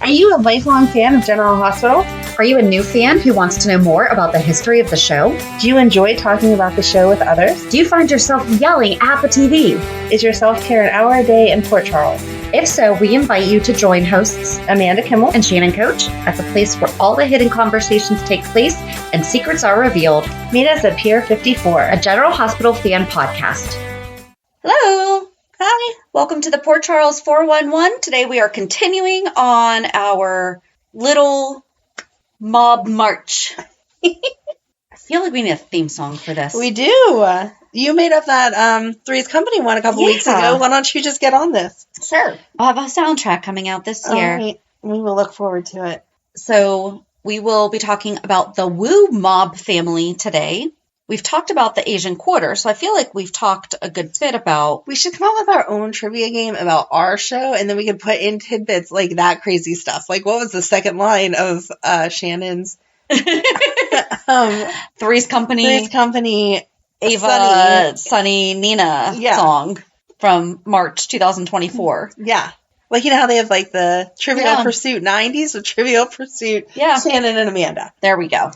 Are you a lifelong fan of General Hospital? Are you a new fan who wants to know more about the history of the show? Do you enjoy talking about the show with others? Do you find yourself yelling at the TV? Is your self-care an hour a day in Port Charles? If so, we invite you to join hosts Amanda Kimmel and Shannon Coach at the place where all the hidden conversations take place and secrets are revealed. Meet us at Pier 54, a General Hospital fan podcast. Hello. Hi. Welcome to the Port Charles 411. Today we are continuing on our little mob march. I feel like we need a theme song for this. We do. You made up that Three's Company one a couple weeks ago. Why don't you just get on this? Sure. I'll have a soundtrack coming out this year. All right. We will look forward to it. So we will be talking about the Wu mob family today. We've talked about the Asian Quarter, so I feel like we've talked a good bit about... We should come up with our own trivia game about our show, and then we could put in tidbits like that crazy stuff. Like, what was the second line of Shannon's... Three's Company, Ava, Sonny, Nina song from March 2024. Yeah. Like, you know how they have, like, the Trivial Pursuit 90s with Trivial Pursuit Shannon and Amanda. There we go.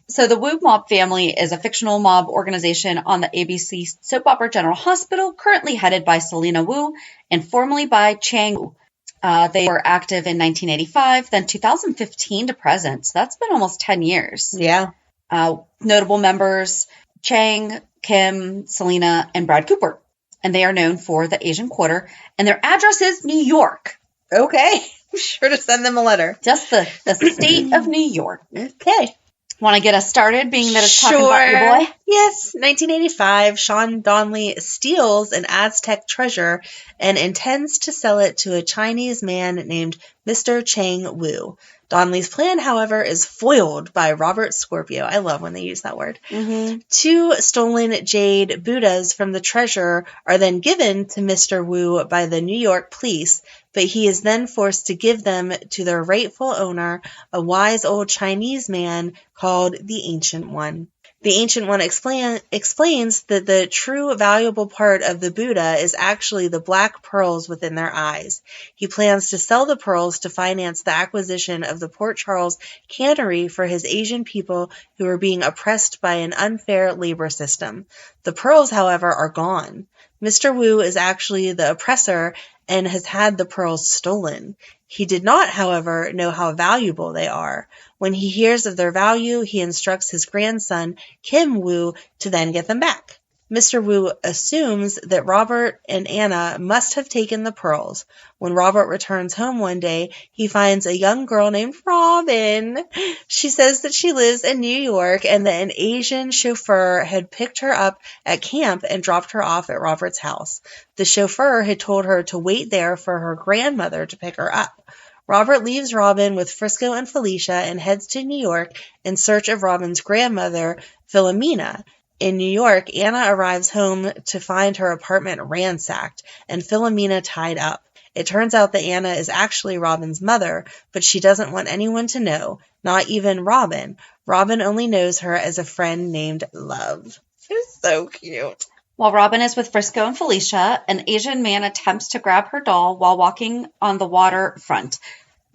So the Wu mob family is a fictional mob organization on the ABC soap opera General Hospital, currently headed by Selina Wu and formerly by Chang Wu. They were active in 1985, then 2015 to present. So that's been almost 10 years. Yeah. Notable members, Chang, Kim, Selina, and Brad Cooper. And they are known for the Asian Quarter. And their address is New York. Okay. I'm sure to send them a letter. Just the state of New York. Okay. Want to get us started, being that it's talking about your boy? Yes. 1985, Sean Donnelly steals an Aztec treasure and intends to sell it to a Chinese man named Mr. Chang Wu. Donnelly's plan, however, is foiled by Robert Scorpio. I love when they use that word. Mm-hmm. 2 stolen jade Buddhas from the treasure are then given to Mr. Wu by the New York police, but he is then forced to give them to their rightful owner, a wise old Chinese man called the Ancient One. The Ancient One explains that the true valuable part of the Buddha is actually the black pearls within their eyes. He plans to sell the pearls to finance the acquisition of the Port Charles cannery for his Asian people who are being oppressed by an unfair labor system. The pearls, however, are gone. Mr. Wu is actually the oppressor and has had the pearls stolen. He did not, however, know how valuable they are. When he hears of their value, he instructs his grandson, Kim Wu, to then get them back. Mr. Wu assumes that Robert and Anna must have taken the pearls. When Robert returns home one day, he finds a young girl named Robin. She says that she lives in New York and that an Asian chauffeur had picked her up at camp and dropped her off at Robert's house. The chauffeur had told her to wait there for her grandmother to pick her up. Robert leaves Robin with Frisco and Felicia and heads to New York in search of Robin's grandmother, Philomena. In New York, Anna arrives home to find her apartment ransacked and Philomena tied up. It turns out that Anna is actually Robin's mother, but she doesn't want anyone to know, not even Robin. Robin only knows her as a friend named Love. It's so cute. While Robin is with Frisco and Felicia, an Asian man attempts to grab her doll while walking on the waterfront.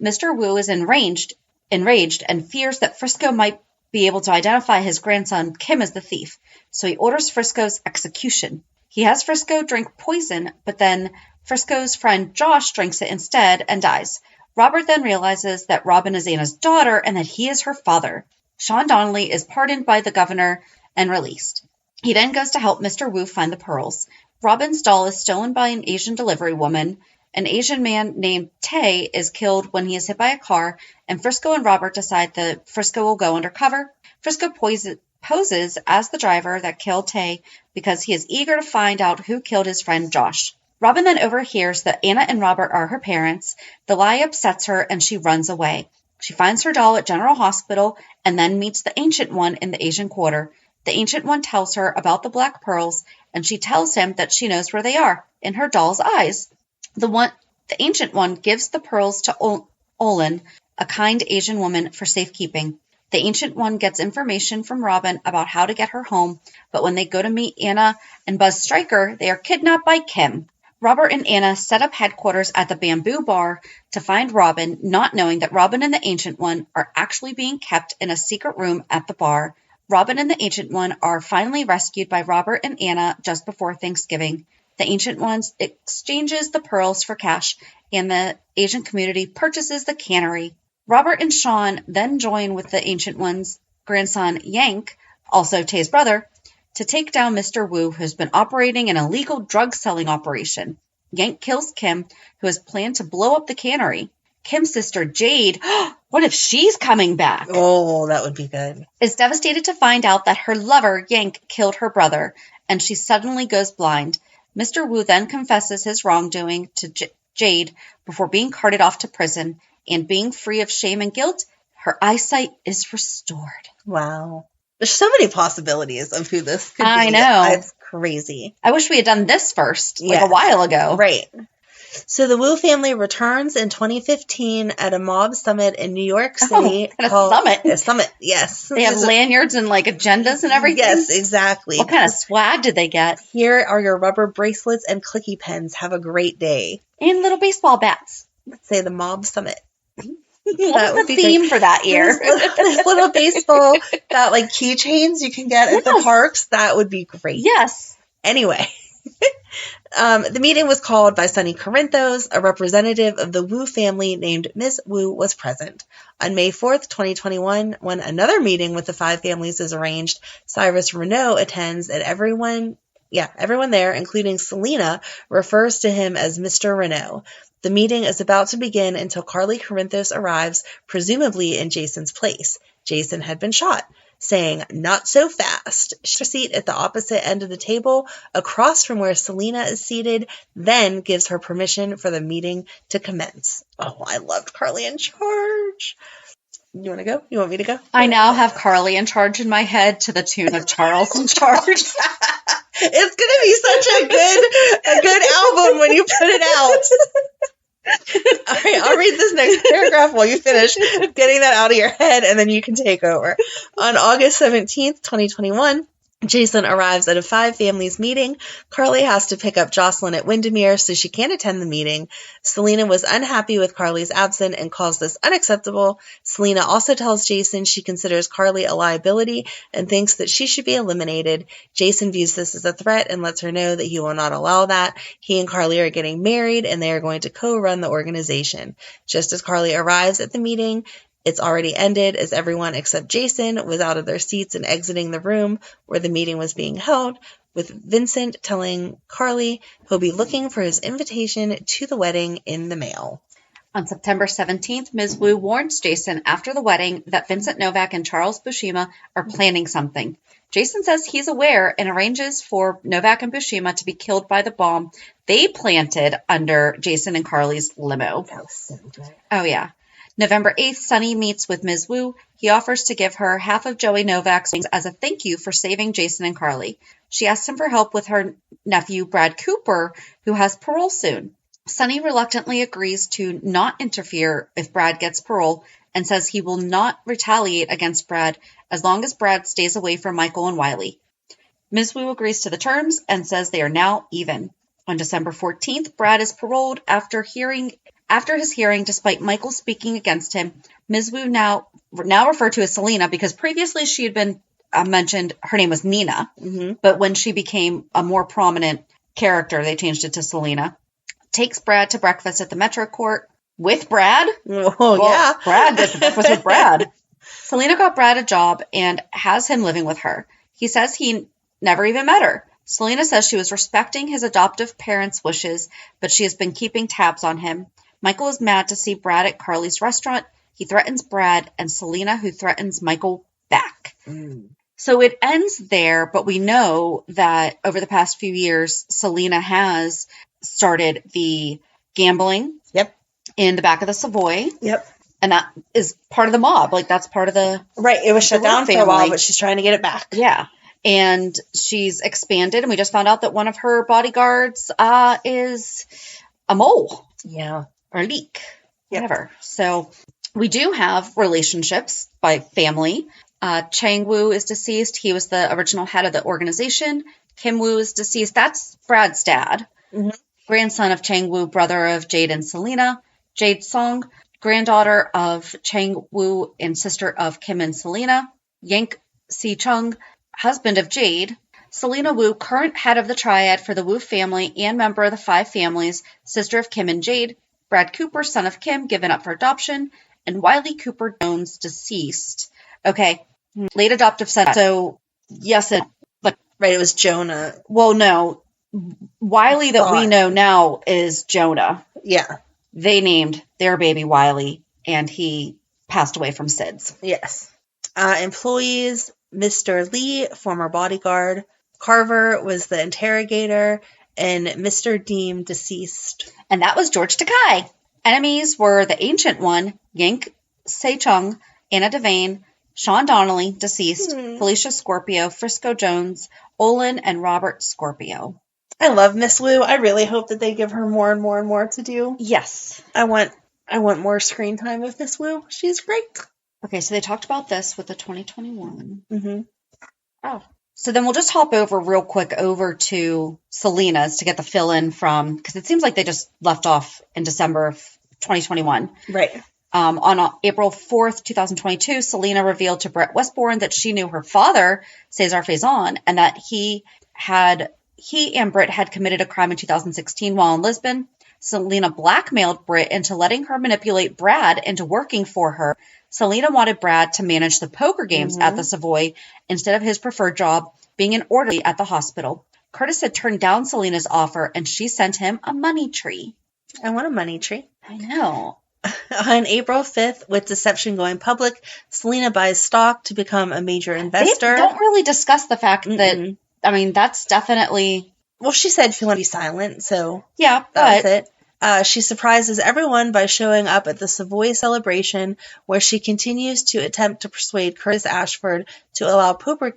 Mr. Wu is enraged and fears that Frisco might be able to identify his grandson Kim as the thief, so he orders Frisco's execution. He has Frisco drink poison, but then Frisco's friend Josh drinks it instead and dies. Robert then realizes that Robin is Anna's daughter and that he is her father. Sean Donnelly is pardoned by the governor and released. He then goes to help Mr. Wu find the pearls. Robin's doll is stolen by an Asian delivery woman. An Asian man named Tay is killed when he is hit by a car, and Frisco and Robert decide that Frisco will go undercover. Frisco poses as the driver that killed Tay because he is eager to find out who killed his friend Josh. Robin then overhears that Anna and Robert are her parents. The lie upsets her and she runs away. She finds her doll at General Hospital and then meets the Ancient One in the Asian Quarter. The Ancient One tells her about the black pearls, and she tells him that she knows where they are, in her doll's eyes. The Ancient One gives the pearls to Olin, a kind Asian woman, for safekeeping. The Ancient One gets information from Robin about how to get her home, but when they go to meet Anna and Buzz Stryker, they are kidnapped by Kim. Robert and Anna set up headquarters at the Bamboo Bar to find Robin, not knowing that Robin and the Ancient One are actually being kept in a secret room at the bar. Robin and the Ancient One are finally rescued by Robert and Anna just before Thanksgiving. The Ancient One exchanges the pearls for cash, and the Asian community purchases the cannery. Robert and Sean then join with the Ancient One's grandson, Yank, also Tay's brother, to take down Mr. Wu, who's been operating an illegal drug-selling operation. Yank kills Kim, who has planned to blow up the cannery. Kim's sister, Jade, what if she's coming back? Oh, that would be good. Is devastated to find out that her lover, Yank, killed her brother, and she suddenly goes blind. Mr. Wu then confesses his wrongdoing to Jade before being carted off to prison, and being free of shame and guilt, her eyesight is restored. Wow. There's so many possibilities of who this could be. I know. It's crazy. I wish we had done this first, like a while ago. Right. So the Wu family returns in 2015 at a mob summit in New York City. At a summit? A summit, yes. They have lanyards and like agendas and everything? Yes, exactly. What kind of swag did they get? Here are your rubber bracelets and clicky pens. Have a great day. And little baseball bats. Let's say the mob summit. What's the theme for that year? There's little baseball, that like keychains you can get at the parks. That would be great. Yes. Anyway, the meeting was called by Sonny Corinthos. A representative of the Wu family named Ms. Wu was present. On May 4th, 2021, when another meeting with the five families is arranged, Cyrus Renault attends, and everyone there, including Selina, refers to him as Mr. Renault. The meeting is about to begin until Carly Corinthos arrives, presumably in Jason's place. Jason had been shot, saying, "Not so fast." She's a seat at the opposite end of the table, across from where Selina is seated, then gives her permission for the meeting to commence. Oh, I loved Carly in charge. You want to go? You want me to go? I now have Carly in charge in my head to the tune of Charles in Charge. It's going to be such a good album when you put it out. All right, I'll read this next paragraph while you finish getting that out of your head, and then you can take over. On August 17th, 2021, Jason arrives at a five families meeting. Carly has to pick up Jocelyn at Windermere, so she can't attend the meeting. Selina was unhappy with Carly's absence and calls this unacceptable. Selina also tells Jason she considers Carly a liability and thinks that she should be eliminated. Jason views this as a threat and lets her know that he will not allow that. He and Carly are getting married, and they are going to co-run the organization. Just as Carly arrives at the meeting, it's already ended, as everyone except Jason was out of their seats and exiting the room where the meeting was being held, with Vincent telling Carly he'll be looking for his invitation to the wedding in the mail. On September 17th, Ms. Wu warns Jason after the wedding that Vincent Novak and Charles Buscema are planning something. Jason says he's aware and arranges for Novak and Buscema to be killed by the bomb they planted under Jason and Carly's limo. That was so good. Oh, yeah. November 8th, Sonny meets with Ms. Wu. He offers to give her half of Joey Novak's things as a thank you for saving Jason and Carly. She asks him for help with her nephew, Brad Cooper, who has parole soon. Sonny reluctantly agrees to not interfere if Brad gets parole and says he will not retaliate against Brad as long as Brad stays away from Michael and Wiley. Ms. Wu agrees to the terms and says they are now even. On December 14th, Brad is paroled after his hearing, despite Michael speaking against him. Ms. Wu, now referred to as Selina, because previously she had been mentioned, her name was Nina, but when she became a more prominent character, they changed it to Selina, takes Brad to breakfast at the Metro Court with Brad. Yeah. Brad did the breakfast with Brad. Selina got Brad a job and has him living with her. He says he never even met her. Selina says she was respecting his adoptive parents' wishes, but she has been keeping tabs on him. Michael is mad to see Brad at Carly's restaurant. He threatens Brad, and Selina, who threatens Michael back. So it ends there, but we know that over the past few years, Selina has started the gambling in the back of the Savoy. And that is part of the mob. Like, that's part of the... Right, it was shut down for a while, but she's trying to get it back. Yeah. And she's expanded, and we just found out that one of her bodyguards is a mole. Yeah. Or a leak. Whatever. So we do have relationships by family. Chang Wu is deceased. He was the original head of the organization. Kim Wu is deceased. That's Brad's dad. grandson of Chang Wu, brother of Jade and Selina. Jade Song, granddaughter of Chang Wu and sister of Kim and Selina. Yank Si Chung, husband of Jade. Selina Wu, current head of the triad for the Wu family and member of the five families, sister of Kim and Jade. Brad Cooper, son of Kim, given up for adoption. And Wiley Cooper Jones, deceased. Okay, late adoptive son. So, yes, right, it was Jonah. Well, no. Wiley that we know now is Jonah. Yeah. They named their baby Wiley, and he passed away from SIDS. Yes. Employees, Mr. Lee, former bodyguard. Carver was the interrogator, and Mr. Deem, deceased. And that was George Takei. Enemies were the Ancient One, Yank Se-chung, Anna Devane, Sean Donnelly, deceased, Felicia Scorpio, Frisco Jones, Olin, and Robert Scorpio. I love Miss Wu. I really hope that they give her more and more and more to do. Yes. I want more screen time of Miss Wu. She's great. Okay, so they talked about this with the 2021. Mm-hmm. Oh. So then we'll just hop over real quick over to Selina's to get the fill-in from, because it seems like they just left off in December of 2021. Right. On April 4th, 2022, Selina revealed to Brett Westbourne that she knew her father, Cesar Faison, and that he and Britt had committed a crime in 2016 while in Lisbon. Selina blackmailed Britt into letting her manipulate Brad into working for her. Selina wanted Brad to manage the poker games at the Savoy instead of his preferred job, being an orderly at the hospital. Curtis had turned down Selina's offer, and she sent him a money tree. I want a money tree. I know. On April 5th, with deception going public, Selina buys stock to become a major investor. They don't really discuss the fact that, I mean, that's definitely... Well, she said she wanted to be silent, so yeah, that's it. She surprises everyone by showing up at the Savoy celebration, where she continues to attempt to persuade Curtis Ashford to allow poker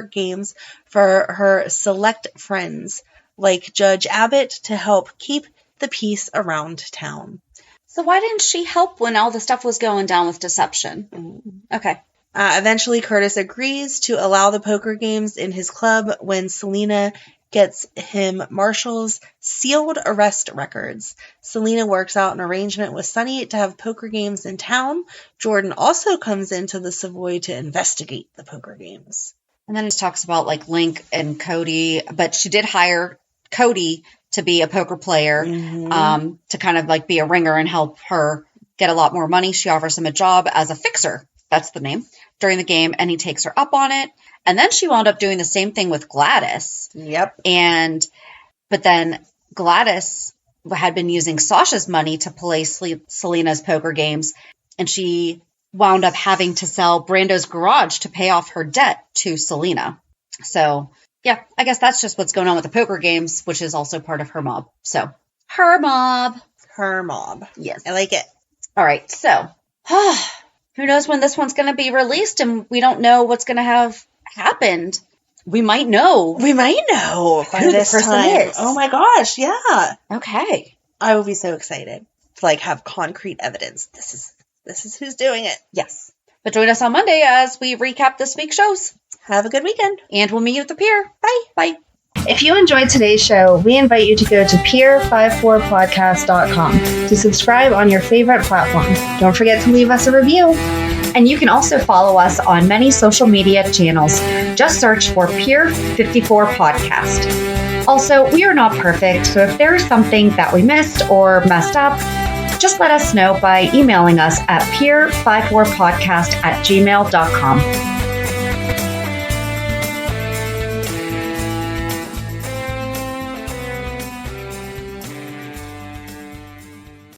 games for her select friends, like Judge Abbott, to help keep the peace around town. So why didn't she help when all the stuff was going down with deception? Okay. Eventually, Curtis agrees to allow the poker games in his club when Selina gets him Marshall's sealed arrest records. Selina works out an arrangement with Sonny to have poker games in town. Jordan also comes into the Savoy to investigate the poker games. And then it talks about like Link and Cody, but she did hire Cody to be a poker player, to kind of like be a ringer and help her get a lot more money. She offers him a job as a fixer. That's the name. During the game, and he takes her up on it. And then she wound up doing the same thing with Gladys. Yep. But then Gladys had been using Sasha's money to play Selina's poker games, and she wound up having to sell Brando's garage to pay off her debt to Selina. So, yeah, I guess that's just what's going on with the poker games, which is also part of her mob. So, her mob. Her mob. Yes. I like it. All right, so who knows when this one's going to be released, and we don't know what's going to have happened. We might know. We might know by who this the person time. is. Oh my gosh, yeah. Okay. I will be so excited to like have concrete evidence. This is who's doing it. Yes. But join us on Monday as we recap this week's shows. Have a good weekend. And we'll meet you at the pier. Bye. Bye. If you enjoyed today's show, we invite you to go to pier54podcast.com to subscribe on your favorite platform. Don't forget to leave us a review. And you can also follow us on many social media channels. Just search for Pier 54 Podcast. Also, we are not perfect, so if there is something that we missed or messed up, just let us know by emailing us at pier54podcast@gmail.com.